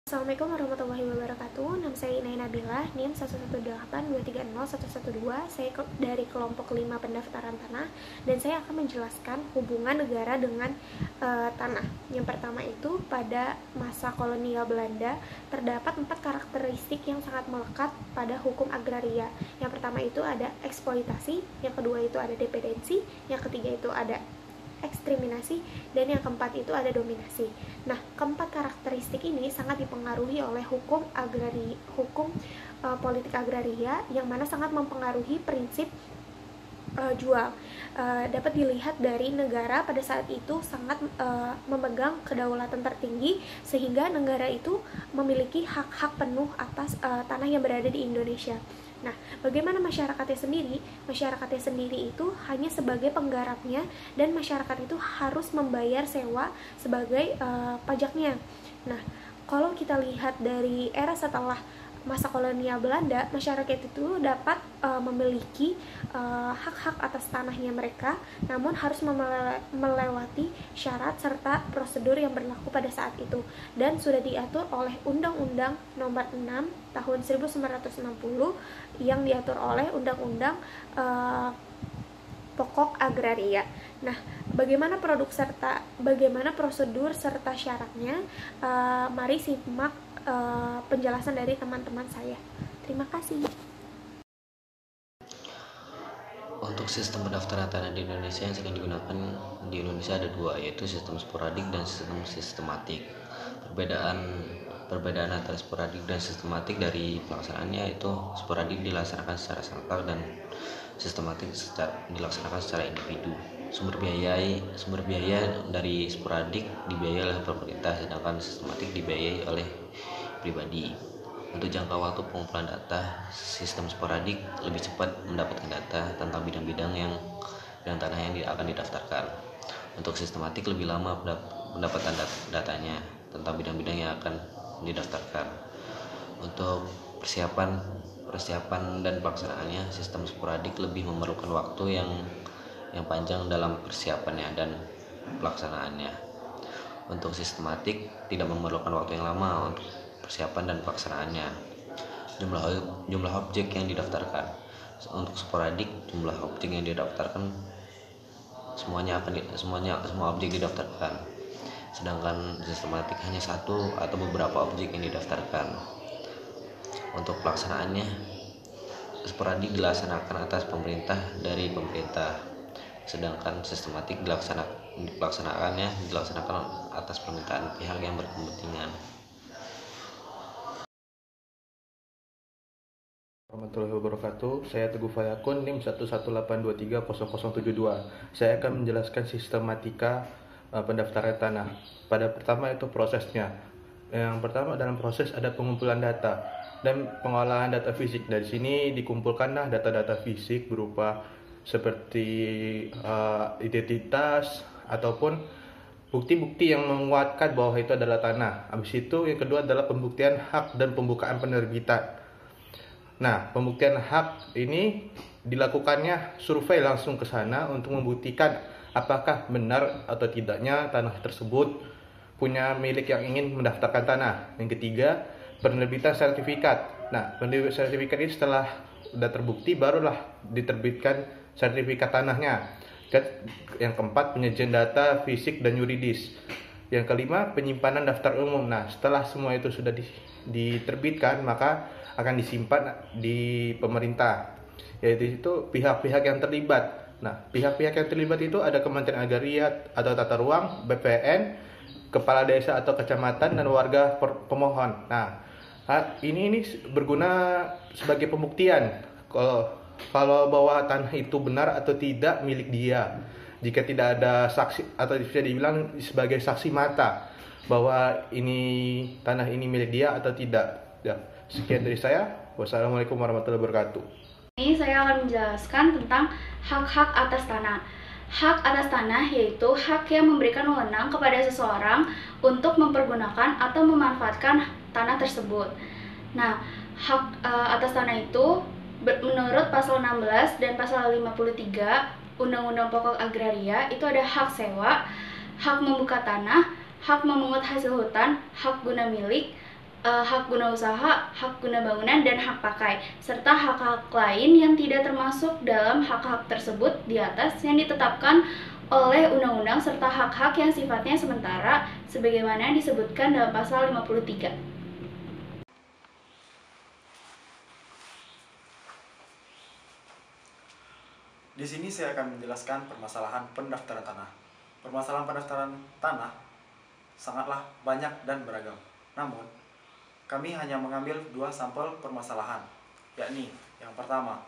Assalamualaikum warahmatullahi wabarakatuh. Nama saya Inai Nabila, NIM 118230112. Saya dari kelompok 5 pendaftaran tanah, dan saya akan menjelaskan hubungan negara dengan tanah. Yang pertama itu, pada masa kolonial Belanda terdapat 4 karakteristik yang sangat melekat pada hukum agraria. Yang pertama itu ada eksploitasi, yang kedua itu ada dependensi, yang ketiga itu ada eksterminasi, dan yang keempat itu ada dominasi. Nah, keempat karakteristik ini sangat dipengaruhi oleh hukum politik agraria, yang mana sangat mempengaruhi prinsip jual. Dapat dilihat dari negara pada saat itu sangat memegang kedaulatan tertinggi, sehingga negara itu memiliki hak-hak penuh atas tanah yang berada di Indonesia. Nah, bagaimana masyarakatnya sendiri? Masyarakatnya sendiri itu hanya sebagai penggarapnya, dan masyarakat itu harus membayar sewa sebagai pajaknya. Nah, kalau kita lihat dari era setelah masa kolonial Belanda, masyarakat itu dapat memiliki hak-hak atas tanahnya mereka, namun harus melewati syarat serta prosedur yang berlaku pada saat itu, dan sudah diatur oleh Undang-Undang Nomor 6 tahun 1960 yang diatur oleh Undang-Undang Pokok Agraria. Nah, bagaimana prosedur serta syaratnya? Mari simak penjelasan dari teman-teman saya. Terima kasih. Untuk sistem pendaftaran tanah di Indonesia yang sering digunakan di Indonesia ada dua, yaitu sistem sporadik dan sistem sistematik. Perbedaan antara sporadik dan sistematik dari pelaksanaannya itu sporadik dilaksanakan secara serentak dan sistematik dilaksanakan secara individu. Sumber biaya dari sporadik dibiayai oleh pemerintah, sedangkan sistematik dibiayai oleh pribadi. Untuk jangka waktu pengumpulan data, sistem sporadik lebih cepat mendapatkan data tentang bidang-bidang tanah yang akan didaftarkan. Untuk sistematik lebih lama mendapatkan datanya tentang bidang-bidang yang akan didaftarkan. Untuk persiapan dan pelaksanaannya, sistem sporadik lebih memerlukan waktu yang panjang dalam persiapannya dan pelaksanaannya. Untuk sistematik tidak memerlukan waktu yang lama untuk persiapan dan pelaksanaannya. Jumlah objek yang didaftarkan. Untuk sporadik, jumlah objek yang didaftarkan semua objek didaftarkan. Sedangkan sistematik hanya satu atau beberapa objek yang didaftarkan. Untuk pelaksanaannya, sporadik dilaksanakan atas dari pemerintah, sedangkan sistematik dilaksanakan atas permintaan pihak yang berkepentingan. Warahmatullahi wabarakatuh. Saya Teguh Fayakun, NIM 118230072. Saya akan menjelaskan sistematika pendaftaran tanah. Pada pertama itu prosesnya. Yang pertama dalam proses ada pengumpulan data dan pengolahan data fisik. Dari sini dikumpulkanlah data-data fisik berupa seperti identitas ataupun bukti-bukti yang menguatkan bahwa itu adalah tanah. Habis itu yang kedua adalah pembuktian hak dan pembukaan penerbitan. Nah, pembuktian hak ini dilakukannya survei langsung ke sana untuk membuktikan apakah benar atau tidaknya tanah tersebut punya milik yang ingin mendaftarkan tanah. Yang ketiga, penerbitan sertifikat. Nah, penerbitan sertifikat ini setelah sudah terbukti barulah diterbitkan sertifikat tanahnya. Yang keempat, penyajian data fisik dan yuridis. Yang kelima, penyimpanan daftar umum. Nah, setelah semua itu sudah diterbitkan, maka akan disimpan di pemerintah, yaitu itu pihak-pihak yang terlibat. Nah, pihak-pihak yang terlibat itu ada Kementerian Agraria atau Tata Ruang, BPN, kepala desa atau kecamatan, dan warga pemohon. Nah, ini berguna sebagai pembuktian kalau bahwa tanah itu benar atau tidak milik dia. Jika tidak ada saksi atau bisa dibilang sebagai saksi mata bahwa tanah ini milik dia atau tidak. Ya, sekian dari saya. Wassalamualaikum warahmatullahi wabarakatuh. Ini saya akan menjelaskan tentang hak-hak atas tanah. Hak atas tanah yaitu hak yang memberikan wewenang kepada seseorang untuk mempergunakan atau memanfaatkan tanah tersebut. Nah, hak atas tanah itu menurut pasal 16 dan pasal 53 Undang-Undang Pokok Agraria itu ada hak sewa, hak membuka tanah, hak memungut hasil hutan, hak guna milik, hak guna usaha, hak guna bangunan, dan hak pakai, serta hak-hak lain yang tidak termasuk dalam hak-hak tersebut di atas yang ditetapkan oleh undang-undang, serta hak-hak yang sifatnya sementara sebagaimana disebutkan dalam pasal 53. Di sini saya akan menjelaskan permasalahan pendaftaran tanah. Permasalahan pendaftaran tanah sangatlah banyak dan beragam. Namun, kami hanya mengambil 2 sampel permasalahan, yakni yang pertama,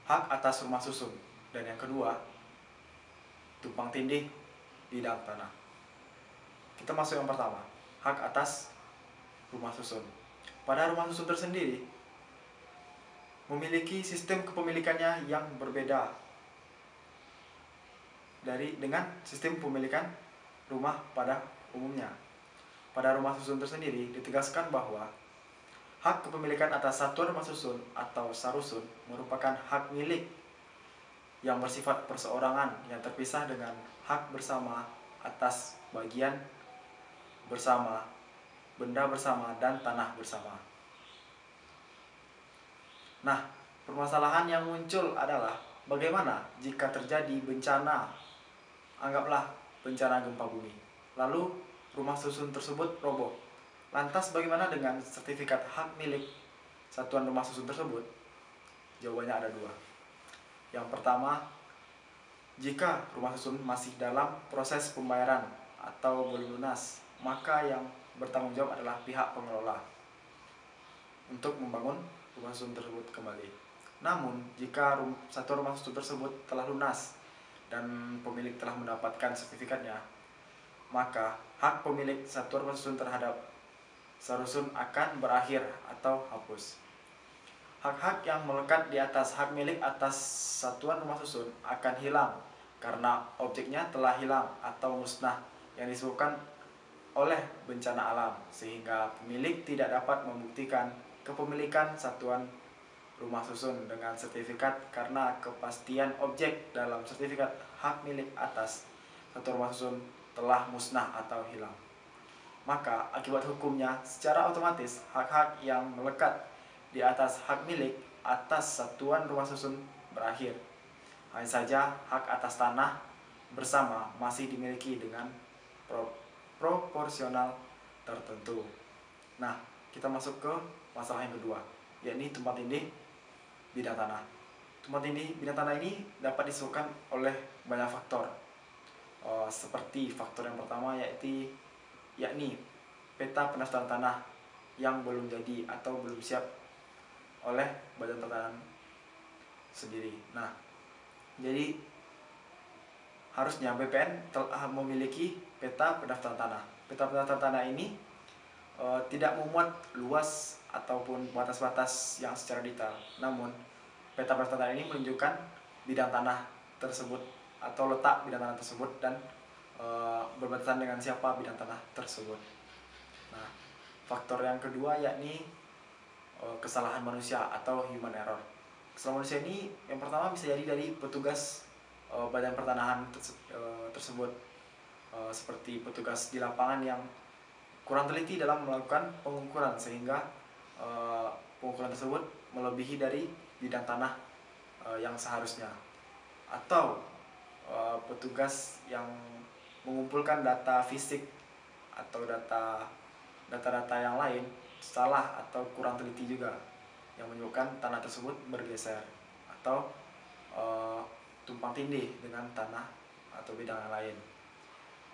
hak atas rumah susun, dan yang kedua, tumpang tindih bidang tanah. Kita masuk yang pertama, hak atas rumah susun. Pada rumah susun tersendiri, memiliki sistem kepemilikannya yang berbeda dengan sistem pemilikan rumah pada umumnya. Pada rumah susun tersendiri ditegaskan bahwa hak kepemilikan atas satuan rumah susun atau sarusun merupakan hak milik yang bersifat perseorangan yang terpisah dengan hak bersama atas bagian bersama, benda bersama, dan tanah bersama. Nah, permasalahan yang muncul adalah bagaimana jika terjadi bencana, anggaplah bencana gempa bumi, lalu rumah susun tersebut roboh. Lantas bagaimana dengan sertifikat hak milik satuan rumah susun tersebut? Jawabannya ada 2. Yang pertama, jika rumah susun masih dalam proses pembayaran atau belum lunas, maka yang bertanggung jawab adalah pihak pengelola untuk membangun rumah susun tersebut kembali. Namun, jika satu rumah susun tersebut telah lunas dan pemilik telah mendapatkan sertifikatnya, maka hak pemilik satuan rumah susun terhadap sarusun akan berakhir atau hapus. Hak-hak yang melekat di atas hak milik atas satuan rumah susun akan hilang karena objeknya telah hilang atau musnah yang disebabkan oleh bencana alam, sehingga pemilik tidak dapat membuktikan kepemilikan satuan rumah susun dengan sertifikat karena kepastian objek dalam sertifikat hak milik atas satuan rumah susun telah musnah atau hilang. Maka akibat hukumnya secara otomatis hak-hak yang melekat di atas hak milik atas satuan rumah susun berakhir. Hanya saja hak atas tanah bersama masih dimiliki dengan proporsional tertentu. Nah, kita masuk ke masalah yang kedua, yakni tumpang tindih bidang tanah. Tumpang tindih bidang tanah ini dapat disebabkan oleh banyak faktor. Seperti faktor yang pertama yakni peta pendaftaran tanah yang belum jadi atau belum siap oleh Badan Tatanan sendiri. Nah, jadi harusnya BPN telah memiliki peta pendaftaran tanah. Peta pendaftaran tanah ini tidak memuat luas ataupun batas-batas yang secara detail. Namun, peta pendaftaran tanah ini menunjukkan bidang tanah tersebut atau letak bidang tanah tersebut dan berbatasan dengan siapa bidang tanah tersebut. Nah, faktor yang kedua yakni kesalahan manusia atau human error. Kesalahan manusia ini yang pertama bisa jadi dari petugas badan pertanahan tersebut, seperti petugas di lapangan yang kurang teliti dalam melakukan pengukuran sehingga pengukuran tersebut melebihi dari bidang tanah yang seharusnya, atau petugas yang mengumpulkan data fisik atau data-data yang lain salah atau kurang teliti juga yang menyebabkan tanah tersebut bergeser atau tumpang tindih dengan tanah atau bidang yang lain.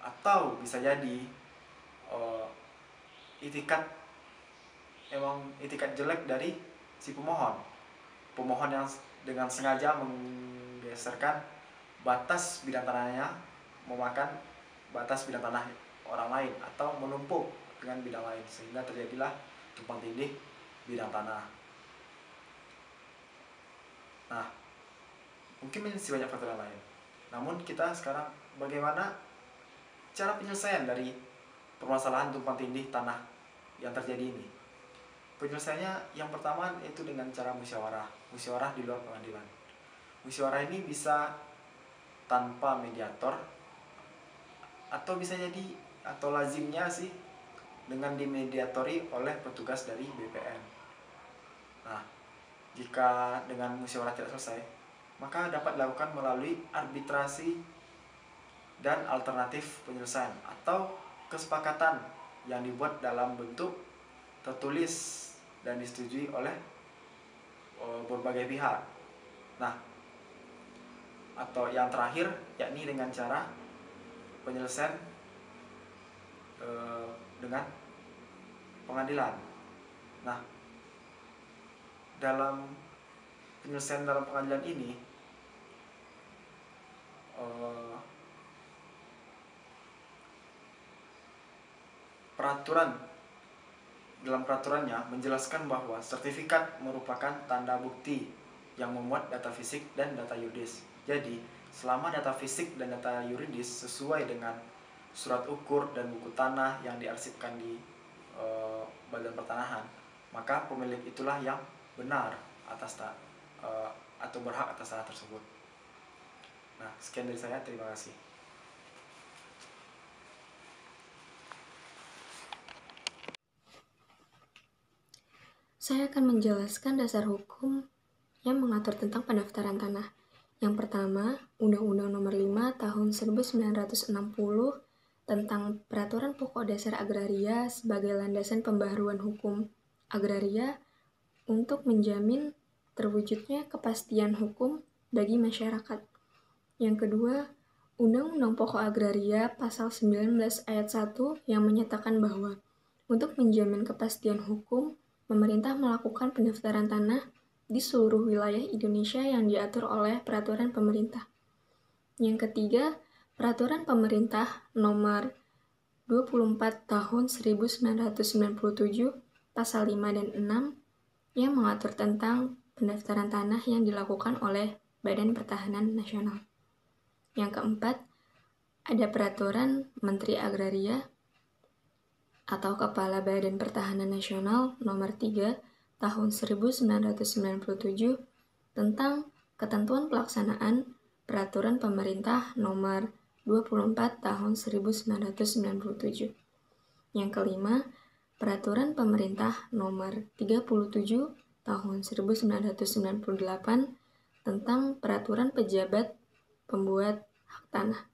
Atau bisa jadi itikat jelek dari si pemohon yang dengan sengaja menggeserkan batas bidang tanahnya memakan batas bidang tanah orang lain atau menumpuk dengan bidang lain sehingga terjadilah tumpang tindih bidang tanah. Nah, mungkin masih banyak faktor yang lain. Namun kita sekarang bagaimana cara penyelesaian dari permasalahan tumpang tindih tanah yang terjadi ini? Penyelesaiannya yang pertama yaitu dengan cara musyawarah di luar pengadilan. Musyawarah ini bisa tanpa mediator atau bisa jadi atau lazimnya sih dengan dimediatori oleh petugas dari BPN. Nah, jika dengan musyawarah tidak selesai, maka dapat dilakukan melalui arbitrasi dan alternatif penyelesaian atau kesepakatan yang dibuat dalam bentuk tertulis dan disetujui oleh berbagai pihak. Nah, atau yang terakhir yakni dengan cara penyelesaian dengan pengadilan. Nah, dalam penyelesaian dalam pengadilan ini dalam peraturannya menjelaskan bahwa sertifikat merupakan tanda bukti yang memuat data fisik dan data yuridis. Jadi, selama data fisik dan data yuridis sesuai dengan surat ukur dan buku tanah yang diarsipkan di Badan Pertanahan, maka pemilik itulah yang benar atas atau berhak atas tanah tersebut. Nah, sekian dari saya. Terima kasih. Saya akan menjelaskan dasar hukum yang mengatur tentang pendaftaran tanah. Yang pertama, Undang-Undang Nomor 5 Tahun 1960 tentang Peraturan Pokok Dasar Agraria sebagai landasan pembaharuan hukum agraria untuk menjamin terwujudnya kepastian hukum bagi masyarakat. Yang kedua, Undang-Undang Pokok Agraria Pasal 19 Ayat 1 yang menyatakan bahwa untuk menjamin kepastian hukum, pemerintah melakukan pendaftaran tanah di seluruh wilayah Indonesia yang diatur oleh peraturan pemerintah. Yang ketiga, Peraturan Pemerintah Nomor 24 Tahun 1997 Pasal 5 dan 6 yang mengatur tentang pendaftaran tanah yang dilakukan oleh Badan Pertahanan Nasional. Yang keempat, ada Peraturan Menteri Agraria atau Kepala Badan Pertahanan Nasional Nomor 3 Tahun 1997 tentang ketentuan pelaksanaan Peraturan Pemerintah Nomor 24 Tahun 1997. Yang kelima, Peraturan Pemerintah Nomor 37 Tahun 1998 tentang Peraturan Pejabat Pembuat Hak Tanah.